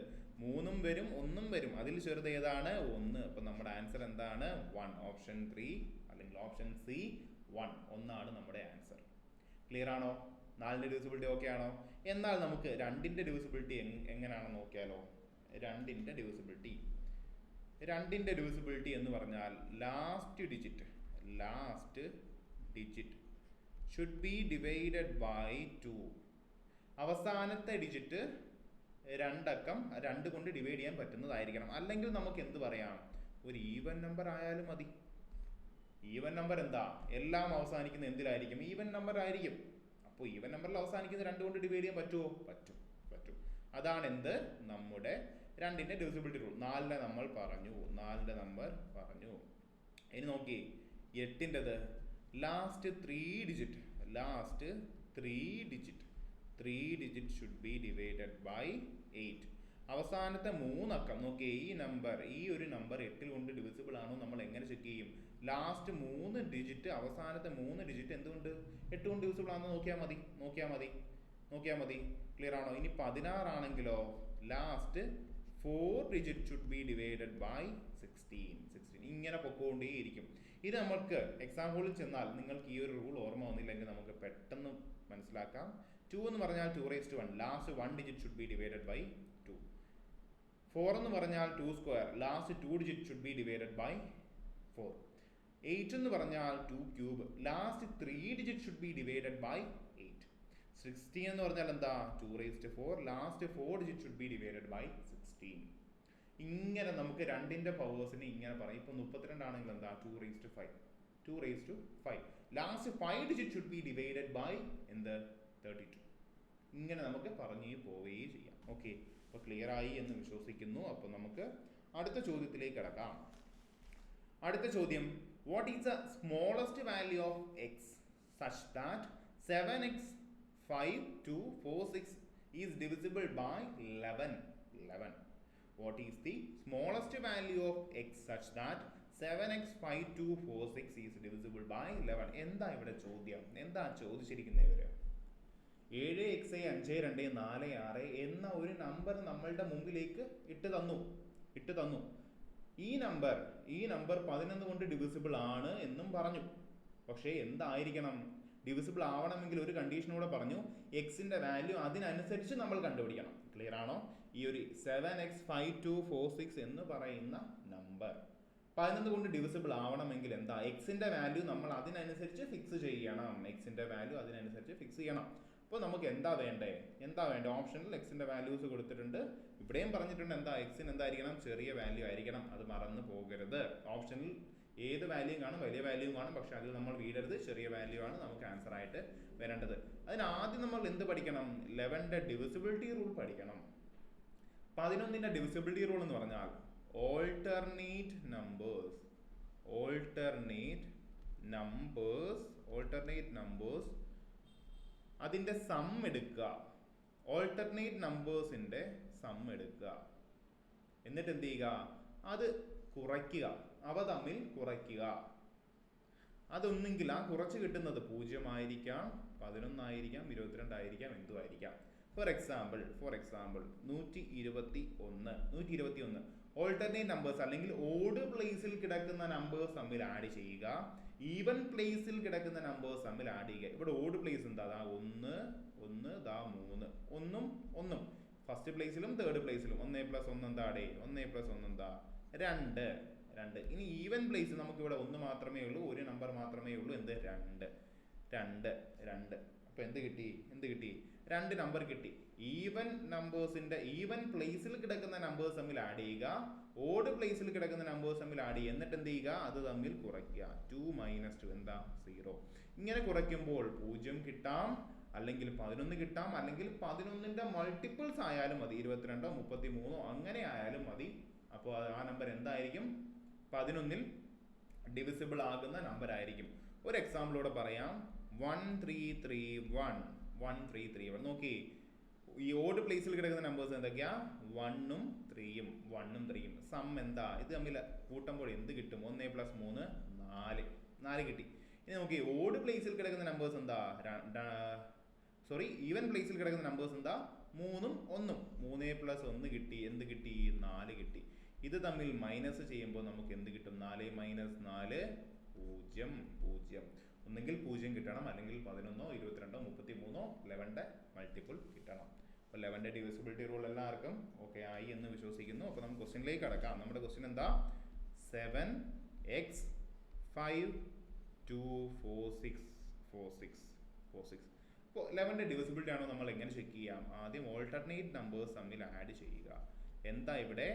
3 വരും, 1 വരും. അതിൽ ചെറുത് ഏതാണ്? 1. അപ്പൊ നമ്മുടെ ആൻസർ എന്താണ്? 1. ഓപ്ഷൻ 3 അല്ലെങ്കിൽ ഓപ്ഷൻ സി 1 ആണ് നമ്മുടെ ആൻസർ. ക്ലിയർ ആണോ? 4ന്റെ ഡിവിസിബിലിറ്റി ഓക്കെ ആണോ? എന്നാൽ നമുക്ക് 2ന്റെ ഡിവിസിബിലിറ്റി എങ്ങനെയാണെന്ന് നോക്കിയാലോ. 2ന്റെ ഡിവിസിബിലിറ്റി എന്ന് പറഞ്ഞാൽ last digit should be divided by 2. അവസാനത്തെ ഡിജിറ്റ് 2 അക്കം 2 കൊണ്ട് ഡിവൈഡ് ചെയ്യാൻ പറ്റുന്നതായിരിക്കണം. അല്ലെങ്കിൽ നമുക്ക് എന്ത് പറയാം? ഒരു ഈവൻ നമ്പർ ആയാലും മതി. ഈവൻ നമ്പർ എന്താ, എല്ലാം അവസാനിക്കുന്ന എന്തിലായിരിക്കും? ഈവൻ നമ്പർ ആയിരിക്കും. അപ്പോൾ ഈവൻ നമ്പറിൽ അവസാനിക്കുന്ന 2 കൊണ്ട് ഡിവൈഡ് ചെയ്യാൻ പറ്റുമോ? പറ്റും. അതാണ് എന്ത്, നമ്മുടെ 2ന്റെ ഡിവിസിബിലിറ്റി റൂൾ. 4ന്റെ നമ്മൾ പറഞ്ഞു, 4ന്റെ നമ്പർ പറഞ്ഞു. ഇനി നോക്കി, 8ൻ്റെത് last 3 digit should be divided by 8. അവസാനത്തെ 3 അക്കം നോക്കിയേ, ഈ ഒരു നമ്പർ 8 കൊണ്ട് ഡിവിസിബിൾ ആണോ നമ്മൾ എങ്ങനെ ചെക്ക് ചെയ്യും? ലാസ്റ്റ് 3 ഡിജിറ്റ്, അവസാനത്തെ 3 ഡിജിറ്റ് എന്തുകൊണ്ട് 8 കൊണ്ട് ഡിവിസിബിൾ ആണെന്ന് നോക്കിയാൽ മതി. ക്ലിയർ ആണോ? ഇനി 16 ആണെങ്കിലോ last 4 digit should be divided by 16. ഇങ്ങനെ പൊക്കോണ്ടേയിരിക്കും. ഇത് നമുക്ക് എക്സാം ഹോളിൽ ചെന്നാൽ നിങ്ങൾക്ക് ഈ ഒരു റൂൾ ഓർമ്മ വന്നില്ലെങ്കിൽ നമുക്ക് പെട്ടെന്ന് മനസ്സിലാക്കാം. 2 എന്ന് പറഞ്ഞാൽ 2⁻1, last 1 digit should be divided by 2. 4 എന്ന് പറഞ്ഞാൽ 2 square, last 2 digit should be divided by 4. 8 എന്ന് പറഞ്ഞാൽ 2 cube, last 3 digit should be divided by 8. 16 എന്ന് പറഞ്ഞാൽ എന്താ? 2⁻4, last 4 digit should be divided by 16. ഇങ്ങനെ നമുക്ക് രണ്ടിന്റെ പവേഴ്സിനെ ഇങ്ങനെ പറയും. ഇപ്പൊ 32 ആണെങ്കിൽ എന്താ? 2⁻5. Last 5 digit should be divided by എന്ത്? 32. ഇങ്ങനെ നമുക്ക് പറഞ്ഞു പോവുകയും ചെയ്യാം. ഓക്കെ, അപ്പോൾ ക്ലിയർ ആയി എന്ന് വിശ്വസിക്കുന്നു. അപ്പോൾ നമുക്ക് അടുത്ത ചോദ്യത്തിലേക്ക് കടക്കാം. അടുത്ത ചോദ്യം, what is the smallest value of x such that 7x 5 2 4 6 is divisible by 11? What is the smallest value of x such that 7x 5 2 4 6 is divisible by 11? എന്താ ഇവിടെ ചോദ്യം? എന്താ ചോദിച്ചിരിക്കുന്നത് ഇവര്? 7x 5 2 4 6 എന്ന ഒരു നമ്പർ നമ്മളുടെ മുമ്പിലേക്ക് ഇട്ട് തന്നു. ഈ നമ്പർ 11 കൊണ്ട് ഡിവിസിബിൾ ആണ് എന്നും പറഞ്ഞു. പക്ഷേ എന്തായിരിക്കണം? ഡിവിസിബിൾ ആവണമെങ്കിൽ ഒരു കണ്ടീഷനോടെ പറഞ്ഞു, എക്സിന്റെ വാല്യൂ അതിനനുസരിച്ച് നമ്മൾ കണ്ടുപിടിക്കണം. ക്ലിയർ ആണോ? ഈ ഒരു 7x 5 2 4 6 എന്ന് പറയുന്ന നമ്പർ 11 കൊണ്ട് ഡിവിസിബിൾ ആവണമെങ്കിൽ എന്താ? എക്സിന്റെ വാല്യൂ നമ്മൾ അതിനനുസരിച്ച് ഫിക്സ് ചെയ്യണം. അപ്പോൾ നമുക്ക് എന്താ വേണ്ടേ? ഓപ്ഷനിൽ എക്സിന്റെ വാല്യൂസ് കൊടുത്തിട്ടുണ്ട്. ഇവിടെയും പറഞ്ഞിട്ടുണ്ട് എന്താ? എക്സിന് എന്തായിരിക്കണം? ചെറിയ വാല്യൂ ആയിരിക്കണം. അത് മറന്നു പോകരുത്. ഓപ്ഷനിൽ ഏത് വാല്യൂ കാണും? വലിയ വാല്യൂ കാണും. പക്ഷെ അതിൽ നമ്മൾ വീടരുത്. ചെറിയ വാല്യൂ ആണ് നമുക്ക് ആൻസർ ആയിട്ട് വരേണ്ടത്. അതിനാദ്യം നമ്മൾ എന്ത് പഠിക്കണം? 11ന്റെ ഡിവിസിബിലിറ്റി റൂൾ പഠിക്കണം. 11ന്റെ ഡിവിസിബിലിറ്റി റൂൾ എന്ന് പറഞ്ഞാൽ ഓൾട്ടർനേറ്റ് നമ്പേഴ്സ് അതിന്റെ സം എടുക്കുക. ഓൾട്ടർനേറ്റ് നമ്പേഴ്സിന്റെ സം എടുക്കുക. എന്നിട്ട് എന്ത് ചെയ്യുക? അത് കുറയ്ക്കുക. അവ തമ്മിൽ കുറയ്ക്കുക. അതൊന്നെങ്കിൽ ആ കുറച്ച് കിട്ടുന്നത് 0 ആയിരിക്കാം, 11 ആയിരിക്കാം, 22 ആയിരിക്കാം, എന്തും ആയിരിക്കാം. ഫോർ എക്സാമ്പിൾ 121 ഓൾട്ടർനേറ്റ് നമ്പേഴ്സ് അല്ലെങ്കിൽ ഓഡ് പ്ലേസിൽ കിടക്കുന്ന നമ്പേഴ്സ് തമ്മിൽ ആഡ് ചെയ്യുക. ഈവൻ പ്ലേസിൽ കിടക്കുന്ന നമ്പേഴ്സ് തമ്മിൽ ആഡ് ചെയ്യുക. ഇവിടെ ഓഡ് പ്ലേസ് എന്താ? 1 3 1 ഫസ്റ്റ് പ്ലേസിലും തേർഡ് പ്ലേസിലും 1+1 എന്താ? 1+1 എന്താ? 2. ഇനി ഈവൻ പ്ലേസ് നമുക്ക് ഇവിടെ 1 മാത്രമേ ഉള്ളൂ, ഒരു നമ്പർ മാത്രമേ ഉള്ളൂ. എന്ത്? 2. അപ്പൊ എന്ത് കിട്ടി? 2 നമ്പർ കിട്ടി. ഈവൻ നമ്പേഴ്സിന്റെ ഈവൻ പ്ലേസിൽ കിടക്കുന്ന നമ്പേഴ്സ് തമ്മിൽ ആഡ് ചെയ്യുക, ഓഡ് പ്ലേസിൽ കിടക്കുന്ന നമ്പേഴ്സ് തമ്മിൽ ആഡ് ചെയ്യുക. എന്നിട്ട് എന്ത് ചെയ്യുക? അത് തമ്മിൽ കുറയ്ക്കുക. 2 - 2 എന്താ? 0. ഇങ്ങനെ കുറയ്ക്കുമ്പോൾ 0 കിട്ടാം, അല്ലെങ്കിൽ 11 കിട്ടാം, അല്ലെങ്കിൽ 11ന്റെ മൾട്ടിപ്പിൾസ് ആയാലും മതി. 22 33 അങ്ങനെ ആയാലും മതി. അപ്പോൾ ആ നമ്പർ എന്തായിരിക്കും? 11ൽ ഡിവിസിബിൾ ആകുന്ന നമ്പർ ആയിരിക്കും. ഒരു എക്സാമ്പിളോടെ പറയാം. 1331 നോക്കി, ഈ ഓഡ് പ്ലേസിൽ കിടക്കുന്ന നമ്പേഴ്സ് എന്തൊക്കെയാ? 1ഉം 3ഉം. സം എന്താ? ഇത് തമ്മിൽ കൂട്ടുമ്പോൾ എന്ത് കിട്ടും? 1+3 4 കിട്ടി. ഇനി നോക്കി, ഓഡ് പ്ലേസിൽ കിടക്കുന്ന നമ്പേഴ്സ് എന്താ? ഈവൻ പ്ലേസിൽ കിടക്കുന്ന നമ്പേഴ്സ് എന്താ? 3ഉം 1ഉം. 3+1 കിട്ടി. എന്ത് കിട്ടി? 4 കിട്ടി. ഇത് തമ്മിൽ മൈനസ് ചെയ്യുമ്പോൾ നമുക്ക് എന്ത് കിട്ടും? 4 - 4 0. ഒന്നെങ്കിൽ 0 കിട്ടണം, അല്ലെങ്കിൽ 11 22 33 11ന്റെ മൾട്ടിപ്പിൾ കിട്ടണം. അപ്പോൾ 11ന്റെ ഡിവിസിബിലിറ്റി റൂൾ എല്ലാവർക്കും ഓക്കെ ആയി എന്ന് വിശ്വസിക്കുന്നു. അപ്പോൾ നമുക്ക് ക്വസ്റ്റ്യനിലേക്ക് കടക്കാം. നമ്മുടെ ക്വസ്റ്റ്യൻ എന്താ? 7x 5 2 4 6. അപ്പോൾ 11ന്റെ ഡിവിസിബിലിറ്റി ആണോ നമ്മൾ എങ്ങനെ ചെക്ക് ചെയ്യാം? ആദ്യം ഓൾട്ടർനേറ്റ് നമ്പേഴ്സ് തമ്മിൽ ആഡ് ചെയ്യുക. എന്താ ഇവിടെ?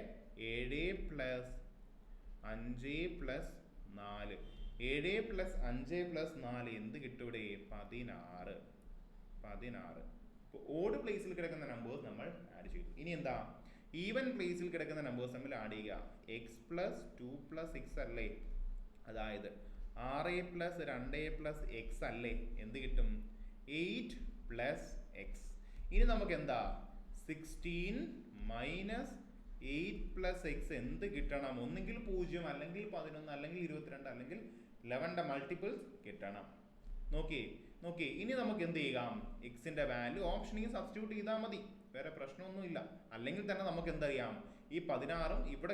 7 + 5 + 4. 7 + 5 + 4 എന്ത് കിട്ടും ഇവിടെ? 16. അപ്പോൾ ഓഡ് പ്ലേസിൽ കിടക്കുന്ന നമ്പേഴ്സ് നമ്മൾ ആഡ് ചെയ്തു. ഇനി എന്താ? ഈവൻ പ്ലേസിൽ കിടക്കുന്ന നമ്പേഴ്സ് തമ്മിൽ ആഡ് ചെയ്യുക. x + 2 + 6 അല്ലേ? അതായത് 6 + 2 + x അല്ലേ? എന്ത് കിട്ടും? 8 + x. ഇനി നമുക്ക് എന്താ? 16 മൈനസ് 8 പ്ലസ് എക്സ് എന്ത് കിട്ടണം? ഒന്നെങ്കിൽ 0, അല്ലെങ്കിൽ 11, അല്ലെങ്കിൽ 22, അല്ലെങ്കിൽ 11ന്റെ മൾട്ടിപ്പിൾസ് കിട്ടണം. നോക്കി ഇനി നമുക്ക് എന്ത് ചെയ്യാം? എക്സിന്റെ വാല്യൂ ഓപ്ഷനിൽ സബ്സ്റ്റിറ്റ്യൂട്ട് ചെയ്താൽ മതി, വേറെ പ്രശ്നമൊന്നുമില്ല. അല്ലെങ്കിൽ തന്നെ നമുക്ക് എന്തറിയാം? ഈ 16ഉം ഇവിടെ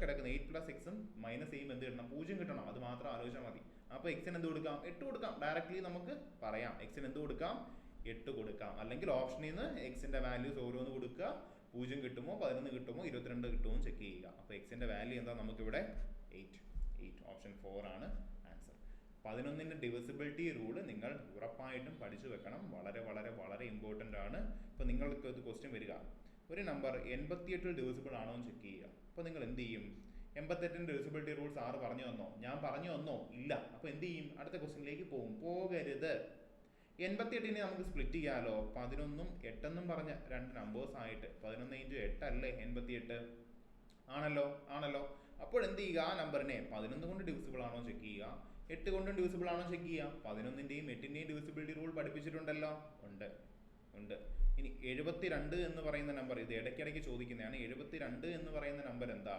കിടക്കുന്ന 8 പ്ലസ് എക്സും മൈനസ് ചെയ്യുമ്പോൾ എന്ത് കിട്ടണം? 0 കിട്ടണം. അത് മാത്രം ആലോചിച്ചാൽ മതി. അപ്പോൾ എക്സിന് എന്ത് കൊടുക്കാം? 8 കൊടുക്കാം. ഡയറക്റ്റ്ലി നമുക്ക് പറയാം എക്സിന് എന്ത് കൊടുക്കാം? 8 കൊടുക്കാം. അല്ലെങ്കിൽ ഓപ്ഷനിൽ നിന്ന് എക്സിന്റെ വാല്യൂസ് ഓരോന്ന് കൊടുക്കുക. 0 കിട്ടുമോ, 11 കിട്ടുമോ, 22 കിട്ടുമോ ചെക്ക് ചെയ്യുക. അപ്പോൾ എക്സിന്റെ വാല്യൂ എന്താ? നമുക്കിവിടെ 8. ഓപ്ഷൻ 4 ആണ് ആൻസർ. 11ന്റെ ഡിവിസിബിലിറ്റി റൂള് നിങ്ങൾ ഉറപ്പായിട്ടും പഠിച്ചു വെക്കണം. വളരെ വളരെ വളരെ ഇമ്പോർട്ടൻ്റ് ആണ്. ഇപ്പോൾ നിങ്ങൾക്ക് ഒരു ക്വസ്റ്റ്യൻ വരിക, ഒരു നമ്പർ 88 ഡിവിസിബിൾ ആണോ എന്ന് ചെക്ക് ചെയ്യുക. അപ്പോൾ നിങ്ങൾ എന്ത് ചെയ്യും? 88ന്റെ ഡിവിസിബിലിറ്റി റൂൾ സാറ് പറഞ്ഞു തന്നോ? ഞാൻ പറഞ്ഞു തന്നോ? ഇല്ല. അപ്പോൾ എന്ത് ചെയ്യും? അടുത്ത ക്വസ്റ്റ്യനിലേക്ക് പോകരുത്. 88നെ നമുക്ക് സ്പ്ലിറ്റ് ചെയ്യാലോ. 11ഉം 8 പറഞ്ഞ രണ്ട് നമ്പേഴ്സ് ആയിട്ട് 11 × 8 അല്ലേ 88? ആണല്ലോ. അപ്പോൾ എന്ത് ചെയ്യുക? ആ നമ്പറിനെ 11 കൊണ്ട് ഡിവിസിബിൾ ആണോ ചെക്ക് ചെയ്യുക, 8 കൊണ്ടും ഡിവിസിബിൾ ആണോ ചെക്ക് ചെയ്യുക. 11ന്റെയും 8ന്റെയും ഡിവിസിബിലിറ്റി റൂൾ പഠിപ്പിച്ചിട്ടുണ്ടല്ലോ. ഉണ്ട്. ഇനി 72 എന്ന് പറയുന്ന നമ്പർ, ഇത് ഇടയ്ക്കിടയ്ക്ക് ചോദിക്കുന്നതാണ്. 72 എന്ന് പറയുന്ന നമ്പർ എന്താ?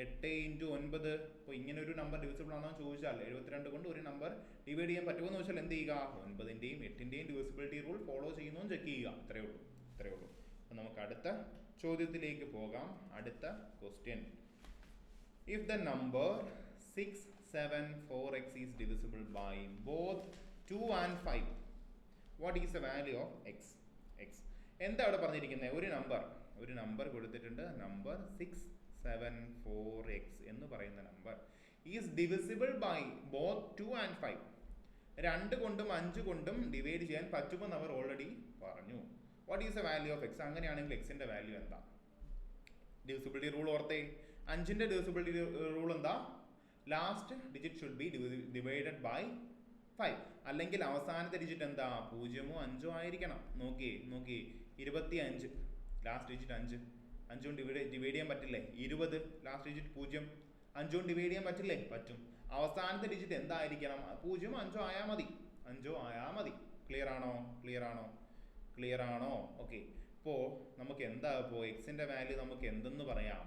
8 × 9. അപ്പോൾ ഇങ്ങനെ ഒരു നമ്പർ ഡിവിസിബിൾ ആണോ എന്ന് ചോദിച്ചാൽ 72 കൊണ്ട് ഒരു നമ്പർ ഡിവൈഡ് ചെയ്യാൻ പറ്റുമോ എന്ന് ചോദിച്ചാൽ എന്ത് ചെയ്യുക? 9ന്റെയും 8ന്റെയും ഡിവിസിബിലിറ്റി റൂൾ ഫോളോ ചെയ്യുന്നു ചെക്ക് ചെയ്യുക. ഇത്രയേ ഉള്ളൂ. അപ്പോൾ നമുക്ക് അടുത്ത ചോദ്യത്തിലേക്ക് പോകാം. അടുത്ത question. If the number 674x is divisible by both 2 and 5, what is the value of x? എന്താ അവിടെ പറഞ്ഞിരിക്കുന്നത്? ഒരു നമ്പർ കൊടുത്തിട്ടുണ്ട്. നമ്പർ 674x എന്ന് പറയുന്ന number is divisible by both 2 and 5. 2 കൊണ്ടും 5 കൊണ്ടും ഡിവൈഡ് ചെയ്യാൻ പറ്റുമെന്ന് അവർ ഓൾറെഡി പറഞ്ഞു. What is the value of X? അങ്ങനെയാണെങ്കിൽ എക്സിന്റെ വാല്യൂ എന്താ? ഡിവിസിബിലിറ്റി റൂൾ ഓർത്തേ. 5ന്റെ ഡിവിസിബിലിറ്റി റൂൾ എന്താ? Last digit should be divided by 5. അല്ലെങ്കിൽ അവസാനത്തെ ഡിജിറ്റ് എന്താ? 0 ഓ 5 ഓ ആയിരിക്കണം. നോക്കി 25 ലാസ്റ്റ് ഡിജിറ്റ് 5. 5 കൊണ്ട് ഡിവൈഡ് ചെയ്യാൻ പറ്റില്ലേ? 20 ലാസ്റ്റ് ഡിജിറ്റ് 0. 5 കൊണ്ട് ഡിവൈഡ് ചെയ്യാൻ പറ്റില്ലേ? പറ്റും. അവസാനത്തെ ഡിജിറ്റ് എന്തായിരിക്കണം? 0 ഓ 5 ഓ ആയാൽ മതി. ക്ലിയർ ആണോ? ഓക്കെ. ഇപ്പോൾ നമുക്ക് എന്താ? ഇപ്പോൾ എക്സിന്റെ വാല്യൂ നമുക്ക് എന്തെന്ന് പറയാം?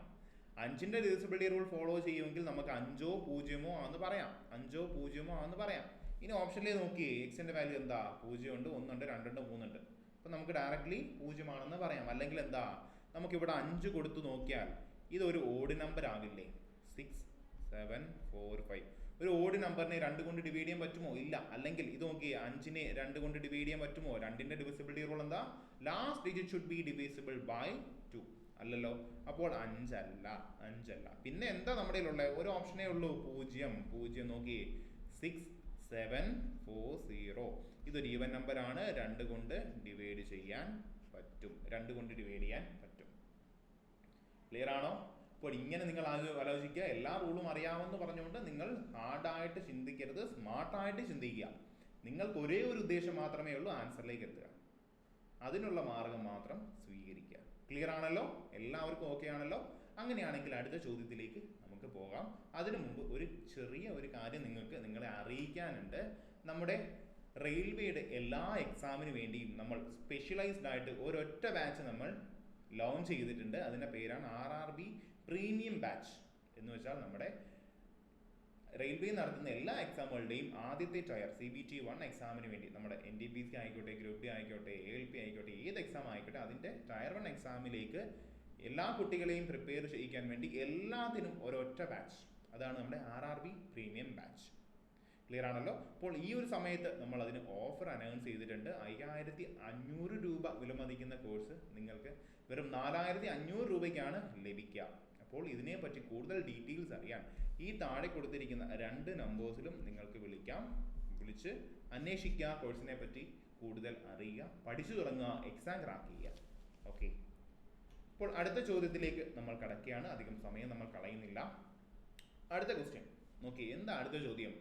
5ന്റെ ഡിവിസിബിലിറ്റി റൂൾ ഫോളോ ചെയ്യുമെങ്കിൽ നമുക്ക് 5 ഓ 0 ഓ ആണെന്ന് പറയാം. ഇനി ഓപ്ഷനിലേക്ക് നോക്കി എക്സിന്റെ വാല്യൂ എന്താ? 0 ഉണ്ട്, 1 ഉണ്ട്, 2 ഉണ്ട്, 3 ഉണ്ട്. അപ്പോൾ നമുക്ക് ഡയറക്റ്റ്ലി 0 ആണെന്ന് പറയാം. അല്ലെങ്കിൽ എന്താ? നമുക്കിവിടെ 5 കൊടുത്തു നോക്കിയാൽ ഇതൊരു ഓഡ് നമ്പർ ആവില്ലേ? 6, 7, 4, 5. ഒരു ഓഡ് നമ്പറിനെ 2 കൊണ്ട് ഡിവൈഡ് ചെയ്യാൻ പറ്റുമോ? ഇല്ല. അല്ലെങ്കിൽ ഇത് നോക്കി 5നെ 2 കൊണ്ട് ഡിവൈഡ് ചെയ്യാൻ പറ്റുമോ? 2ന്റെ ഡിവിസിബിലിറ്റി റൂൾ എന്താ? Last digit should be divisible by 2. അല്ലല്ലോ. അപ്പോൾ 5 അല്ല. പിന്നെ എന്താ നമ്മുടെ ഉള്ളത്? ഒരു ഓപ്ഷനേ ഉള്ളൂ, 0. നോക്കി 6, 7, 4, 0. ഇതൊരു ഈവൻ നമ്പർ ആണ്. 2 കൊണ്ട് ഡിവൈഡ് ചെയ്യാൻ പറ്റും. ക്ലിയർ ആണോ? അപ്പോൾ ഇങ്ങനെ നിങ്ങൾ ആലോചിക്കുക. എല്ലാ റൂളും അറിയാമെന്ന് പറഞ്ഞുകൊണ്ട് നിങ്ങൾ ഹാർഡായിട്ട് ചിന്തിക്കരുത്, സ്മാർട്ടായിട്ട് ചിന്തിക്കുക. നിങ്ങൾക്ക് ഒരേ ഒരു ഉദ്ദേശം മാത്രമേ ഉള്ളൂ, ആൻസറിലേക്ക് എത്തുക. അതിനുള്ള മാർഗം മാത്രം സ്വീകരിക്കുക. ക്ലിയർ ആണല്ലോ? എല്ലാവർക്കും ഓക്കെ ആണല്ലോ? അങ്ങനെയാണെങ്കിൽ അടുത്ത ചോദ്യത്തിലേക്ക് നമുക്ക് പോകാം. അതിനു മുമ്പ് ഒരു ചെറിയ കാര്യം നിങ്ങളെ അറിയിക്കാനുണ്ട്. നമ്മുടെ റെയിൽവേയുടെ എല്ലാ എക്സാമിന് വേണ്ടിയും നമ്മൾ സ്പെഷ്യലൈസ്ഡ് ആയിട്ട് ഒരൊറ്റ ബാച്ച് നമ്മൾ ലോഞ്ച് ചെയ്തിട്ടുണ്ട്. അതിൻ്റെ പേരാണ് RRB പ്രീമിയം ബാച്ച്. എന്ന് വെച്ചാൽ നമ്മുടെ റെയിൽവേ നടത്തുന്ന എല്ലാ എക്സാമുകളുടെയും ആദ്യത്തെ ടയർ CBT 1 എക്സാമിന് വേണ്ടി, നമ്മുടെ NTPC ആയിക്കോട്ടെ, ഗ്രൂപ്പ് ഡി ആയിക്കോട്ടെ, ALP ആയിക്കോട്ടെ, ഏത് എക്സാം ആയിക്കോട്ടെ, അതിൻ്റെ ടയർ 1 എക്സാമിലേക്ക് എല്ലാ കുട്ടികളെയും പ്രിപ്പയർ ചെയ്യിക്കാൻ വേണ്ടി എല്ലാത്തിനും ഒരൊറ്റ ബാച്ച്. അതാണ് നമ്മുടെ RRB പ്രീമിയം ബാച്ച്. ക്ലിയർ ആണല്ലോ? അപ്പോൾ ഈ ഒരു സമയത്ത് നമ്മൾ അതിന് ഓഫർ അനൗൺസ് ചെയ്തിട്ടുണ്ട്. 5500 രൂപ വിലമതിക്കുന്ന കോഴ്സ് നിങ്ങൾക്ക് വെറും 4500 രൂപയ്ക്കാണ് ലഭിക്കുക. അപ്പോൾ ഇതിനെപ്പറ്റി കൂടുതൽ ഡീറ്റെയിൽസ് അറിയാൻ ഈ താഴെ കൊടുത്തിരിക്കുന്ന 2 നമ്പേഴ്സിലും നിങ്ങൾക്ക് വിളിച്ച് അന്വേഷിക്കുക. കോഴ്സിനെ പറ്റി കൂടുതൽ അറിയുക, പഠിച്ചു തുടങ്ങുക, എക്സാം ക്രാക്ക് ചെയ്യുക. ഓക്കെ. അപ്പോൾ അടുത്ത ചോദ്യത്തിലേക്ക് നമ്മൾ കടക്കുകയാണ്. അധികം സമയം നമ്മൾ കളയുന്നില്ല. അടുത്ത ക്വസ്റ്റ്യൻ നോക്കി. എന്താ അടുത്ത ചോദ്യം?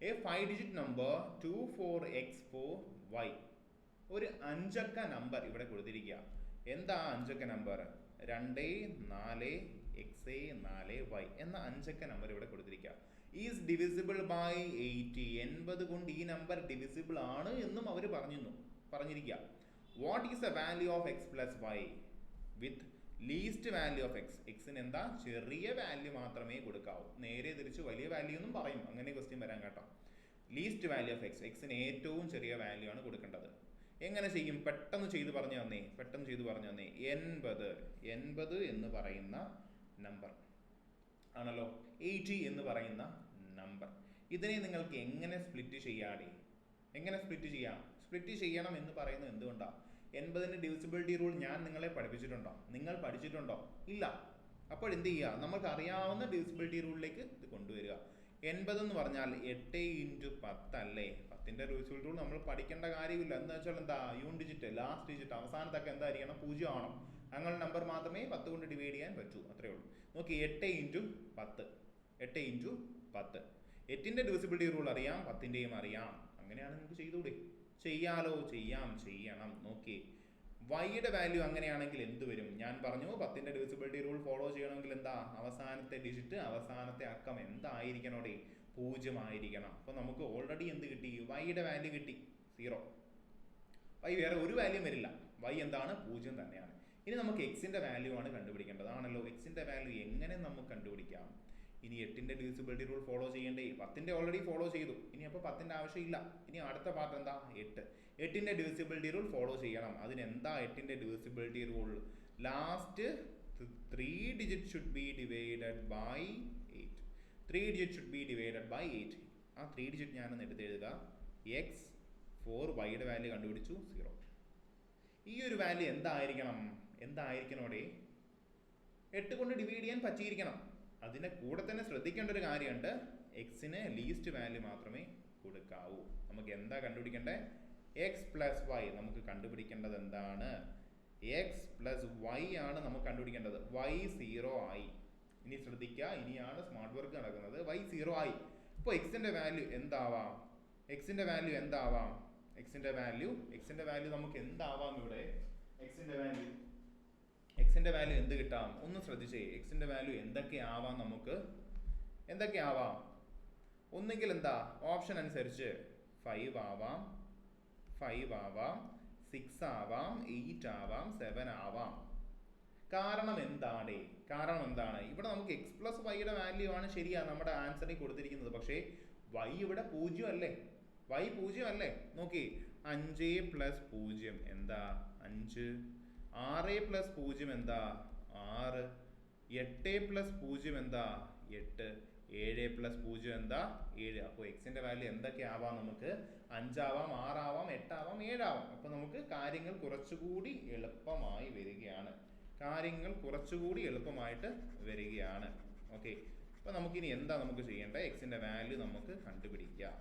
A 5-digit number 24x4y. ഒരു 5 അക്ക നമ്പർ ഇവിടെ കൊടുത്തിരിക്കുക. എന്താ 5 അക്ക നമ്പർ? 24x4y എന്ന 5 അക്ക നമ്പർ ഇവിടെ കൊടുത്തിരിക്കുക. Is divisible by 80. 80 കൊണ്ട് ഈ നമ്പർ ഡിവിസിബിൾ ആണ് എന്നും അവർ പറഞ്ഞിരിക്കുക. What is the value of x plus y? With least value of X. എക്സിന് എന്താ ചെറിയ വാല്യൂ മാത്രമേ കൊടുക്കാവൂ. നേരെ തിരിച്ച് വലിയ വാല്യൂ എന്നും പറയും, അങ്ങനെ ക്വസ്റ്റ്യൻ വരാൻ കേട്ടോ. ലീസ്റ്റ് വാല്യൂ ഓഫ് എക്സ്, എക്സിന് ഏറ്റവും ചെറിയ വാല്യൂ ആണ് കൊടുക്കേണ്ടത്. എങ്ങനെ ചെയ്യും? പെട്ടെന്ന് ചെയ്ത് പറഞ്ഞു തന്നേ, 80 എന്ന് പറയുന്ന നമ്പർ ആണല്ലോ, 80 എന്ന് പറയുന്ന നമ്പർ. ഇതിനെ നിങ്ങൾക്ക് എങ്ങനെ സ്പ്ലിറ്റ് ചെയ്യാതെ, എങ്ങനെ സ്പ്ലിറ്റ് ചെയ്യാം? സ്പ്ലിറ്റ് ചെയ്യണം എന്ന് പറയുന്നത് എന്തുകൊണ്ടാണ്? 80ന്റെ ഡിവിസിബിലിറ്റി റൂൾ ഞാൻ നിങ്ങളെ പഠിപ്പിച്ചിട്ടുണ്ടോ? നിങ്ങൾ പഠിച്ചിട്ടുണ്ടോ? ഇല്ല. അപ്പോൾ എന്ത് ചെയ്യുക? നമുക്ക് അറിയാവുന്ന ഡിവിസിബിലിറ്റി റൂളിലേക്ക് ഇത് കൊണ്ടുവരിക. 80 എന്ന് പറഞ്ഞാൽ 8 × 10 അല്ലേ? 10ന്റെ ഡിവിസിബിലിറ്റി റൂൾ നമ്മൾ പഠിക്കേണ്ട കാര്യമില്ല. എന്താ വെച്ചാൽ എന്താ, യൂണിറ്റ് ഡിജിറ്റ്, ലാസ്റ്റ് ഡിജിറ്റ്, അവസാനത്തൊക്കെ എന്തായിരിക്കണം? 0 ആണോ? അങ്ങനെ നമ്പർ മാത്രമേ 10 കൊണ്ട് ഡിവൈഡ് ചെയ്യാൻ പറ്റൂ, അത്രേ ഉള്ളൂ. നോക്കി, 8 × 10, 8 × 10. 8ന്റെ ഡിവിസിബിലിറ്റി റൂൾ അറിയാം, 10ന്റെയും അറിയാം. അങ്ങനെയാണ് നിങ്ങൾക്ക് ചെയ്തൂടെ? ചെയ്യാലോ? ചെയ്യണം. നോക്കി, വൈയുടെ വാല്യൂ അങ്ങനെയാണെങ്കിൽ എന്ത് വരും? ഞാൻ പറഞ്ഞു 10ന്റെ ഡിവിസിബിലിറ്റി റൂൾ ഫോളോ ചെയ്യണമെങ്കിൽ എന്താ, അവസാനത്തെ ഡിജിറ്റ്, അവസാനത്തെ അക്കം എന്തായിരിക്കണോടെ? 0 ആയിരിക്കണം. അപ്പൊ നമുക്ക് ഓൾറെഡി എന്ത് കിട്ടി? വൈയുടെ വാല്യൂ കിട്ടി, 0. വൈ വേറെ ഒരു വാല്യൂ വരില്ല, വൈ എന്താണ്? 0 തന്നെയാണ്. ഇനി നമുക്ക് എക്സിന്റെ വാല്യൂ ആണ് കണ്ടുപിടിക്കേണ്ടതാണല്ലോ. എക്സിന്റെ വാല്യൂ എങ്ങനെ നമുക്ക് കണ്ടുപിടിക്കാം? ഇനി 8ന്റെ ഡിവിസിബിലിറ്റി റൂൾ ഫോളോ ചെയ്യേണ്ടേ? 10ന്റെ ഓൾറെഡി ഫോളോ ചെയ്തു, ഇനി അപ്പോൾ 10ന്റെ ആവശ്യമില്ല. ഇനി അടുത്ത പാർട്ട് എന്താ? 8ന്റെ ഡിവിസിബിലിറ്റി റൂൾ ഫോളോ ചെയ്യണം. അതിനെന്താ 8ന്റെ divisibility rule? Last 3 digit should be divided by 8. 3 digit should be divided by 8. ആ 3 ഡിജിറ്റ് ഞാനൊന്ന് എടുത്തെഴുതുക. എക്സ് 4, വൈയുടെ വാല്യൂ കണ്ടുപിടിച്ചു, 0. ഈ ഒരു വാല്യൂ എന്തായിരിക്കണോടെ? 8 കൊണ്ട് ഡിവൈഡ് ചെയ്യാൻ പറ്റിയിരിക്കണം. അതിൻ്റെ കൂടെ തന്നെ ശ്രദ്ധിക്കേണ്ട ഒരു കാര്യമുണ്ട്, എക്സിന് ലീസ്റ്റ് വാല്യൂ മാത്രമേ കൊടുക്കാവൂ. നമുക്ക് എന്താ കണ്ടുപിടിക്കേണ്ടത്? X plus y. നമുക്ക് കണ്ടുപിടിക്കേണ്ടത് എന്താണ്? എക്സ് പ്ലസ് വൈ ആണ് നമുക്ക് കണ്ടുപിടിക്കേണ്ടത്. വൈ 0 ആയി. ഇനി ശ്രദ്ധിക്കുക, ഇനിയാണ് സ്മാർട്ട് വർക്ക് നടക്കുന്നത്. വൈ 0 ആയി. ഇപ്പോൾ എക്സിന്റെ വാല്യൂ എന്താവാം? എക്സിന്റെ വാല്യൂ നമുക്ക് എന്താവാം ഇവിടെ? എക്സിന്റെ വാല്യൂ എന്ത് കിട്ടാം? ഒന്ന് ശ്രദ്ധിച്ചേ. എക്സിന്റെ വാല്യൂ എന്തൊക്കെ ആവാം? നമുക്ക് എന്തൊക്കെ ആവാം? ഒന്നുകിൽ എന്താ, ഓപ്ഷൻ അനുസരിച്ച് 5 ആവാം, 6 ആവാം, 8 ആവാം, 7 ആവാം. കാരണം എന്താണ്? ഇവിടെ നമുക്ക് എക്സ് പ്ലസ് വൈയുടെ വാല്യൂ ആണ് ശരിയാ നമ്മുടെ ആൻസറിൽ കൊടുത്തിരിക്കുന്നത്. പക്ഷേ വൈ ഇവിടെ 0 അല്ലേ? വൈ 0 അല്ലേ? നോക്കി, 5 + 0 എന്താ? 5. 6 + 0 എന്താ? 6. 8 + 0 എന്താ? 8. 7 + 0 എന്താ? 7. അപ്പോൾ എക്സിന്റെ വാല്യൂ എന്തൊക്കെ ആവാം? നമുക്ക് 5 ആവാം, 6 ആവാം, 8 ആവാം, 7 ആവാം. അപ്പോൾ നമുക്ക് കാര്യങ്ങൾ കുറച്ചുകൂടി എളുപ്പമായി വരികയാണ്. ഓക്കെ, അപ്പോൾ നമുക്കിനി എന്താ നമുക്ക് ചെയ്യേണ്ടത്? എക്സിന്റെ വാല്യൂ നമുക്ക് കണ്ടുപിടിക്കാം.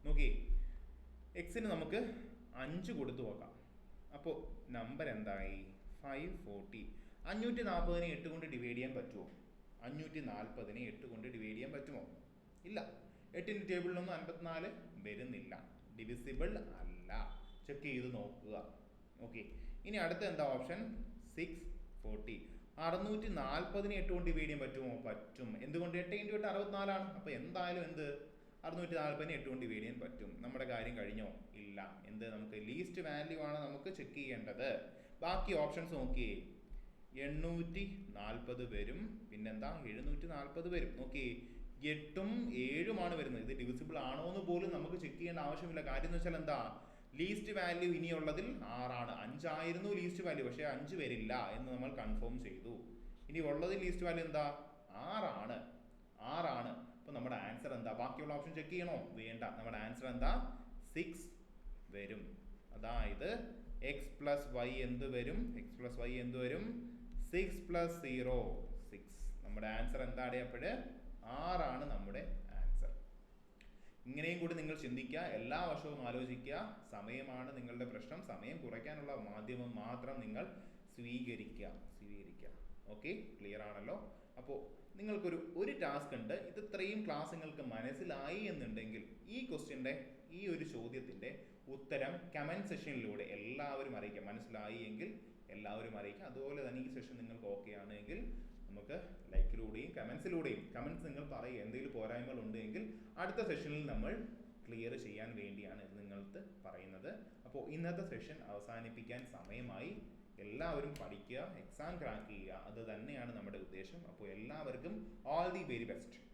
നോക്കി, എക്സിന് നമുക്ക് 5 കൊടുത്തു നോക്കാം. അപ്പോൾ നമ്പർ എന്തായി? 540. 540നെ 8 കൊണ്ട് ഡിവൈഡ് ചെയ്യാൻ പറ്റുമോ? 540നെ 8 കൊണ്ട് ഡിവൈഡ് ചെയ്യാൻ പറ്റുമോ? ഇല്ല. 8ന്റെ ടേബിളിലൊന്നും 54 വരുന്നില്ല, ഡിവിസിബിൾ അല്ല. ചെക്ക് ചെയ്ത് നോക്കുക. ഓക്കെ, ഇനി അടുത്ത എന്താ ഓപ്ഷൻ? 640. 640നെ 8 കൊണ്ട് ഡിവൈഡ് ചെയ്യാൻ പറ്റുമോ? പറ്റും. എന്തുകൊണ്ട്? 8 × 8 64 ആണ്. അപ്പോൾ എന്തായാലും 640നെ 8 കൊണ്ട് ഡിവൈഡ് ചെയ്യാൻ പറ്റും. നമ്മുടെ കാര്യം കഴിഞ്ഞോ? ഇല്ല. നമുക്ക് ലീസ്റ്റ് വാല്യൂ ആണ് നമുക്ക് ചെക്ക് ചെയ്യേണ്ടത്. ബാക്കി ഓപ്ഷൻസ് നോക്കിയേ. 840 വരും, പിന്നെന്താ? 740 വരും. നോക്കി, 8ഉം 7ഉമാണ് വരുന്നത്. ഇത് ഡിവിസിബിൾ ആണോ എന്ന് പോലും നമുക്ക് ചെക്ക് ചെയ്യേണ്ട ആവശ്യമില്ല. കാര്യം എന്ന് വെച്ചാൽ എന്താ, ലീസ്റ്റ് വാല്യൂ ഇനിയുള്ളതിൽ 6 ആണ്. 5 ആയിരുന്നു ലീസ്റ്റ് വാല്യൂ, പക്ഷേ 5 വരില്ല എന്ന് നമ്മൾ കൺഫേം ചെയ്തു. ഇനി ഉള്ളത് ലീസ്റ്റ് വാല്യൂ എന്താ? 6 ആണ്. അപ്പോൾ നമ്മുടെ ആൻസർ എന്താ? ബാക്കിയുള്ള ഓപ്ഷൻ ചെക്ക് ചെയ്യണോ? വേണ്ട. നമ്മുടെ ആൻസർ എന്താ? 6 വരും. അതായത് എക്സ് പ്ലസ് വൈ എന്ത് വരും? 6 + 0 6. നമ്മുടെ ആൻസർ എന്താണ്? അപ്പോൾ 6 ആണ് നമ്മുടെ ആൻസർ. ഇങ്ങനെയും കൂടി നിങ്ങൾ ചിന്തിക്കുക, എല്ലാ വർഷവും ആലോചിക്കുക. സമയമാണ് നിങ്ങളുടെ പ്രശ്നം. സമയം കുറയ്ക്കാനുള്ള മാധ്യമം മാത്രം നിങ്ങൾ സ്വീകരിക്കുക. ഓക്കെ, ക്ലിയർ ആണല്ലോ? അപ്പോൾ നിങ്ങൾക്കൊരു ടാസ്ക് ഉണ്ട്. ഇത് ഇത്രയും ക്ലാസ് നിങ്ങൾക്ക് മനസ്സിലായി എന്നുണ്ടെങ്കിൽ ഈ ക്വസ്റ്റ്യൻ്റെ, ഈ ഒരു ചോദ്യത്തിൻ്റെ ഉത്തരം കമൻറ്റ് സെക്ഷനിലൂടെ എല്ലാവരും അറിയിക്കുക. മനസ്സിലായി എങ്കിൽ എല്ലാവരും അറിയിക്കുക. അതുപോലെ തന്നെ ഈ സെഷൻ നിങ്ങൾക്ക് ഓക്കെ ആണെങ്കിൽ നമുക്ക് ലൈക്കിലൂടെയും കമൻറ്റ്സ് നിങ്ങൾ പറയുക. എന്തെങ്കിലും പോരായ്മകൾ ഉണ്ടെങ്കിൽ അടുത്ത സെഷനിൽ നമ്മൾ ക്ലിയർ ചെയ്യാൻ വേണ്ടിയാണ് ഇത് നിങ്ങൾക്ക് പറയുന്നത്. അപ്പോൾ ഇന്നത്തെ സെഷൻ അവസാനിപ്പിക്കാൻ സമയമായി. എല്ലാവരും പഠിക്കുക, എക്സാം ക്രാക്ക് ചെയ്യുക, അത് തന്നെയാണ് നമ്മുടെ ഉദ്ദേശം. അപ്പോൾ എല്ലാവർക്കും ഓൾ ദി വെരി ബെസ്റ്റ്.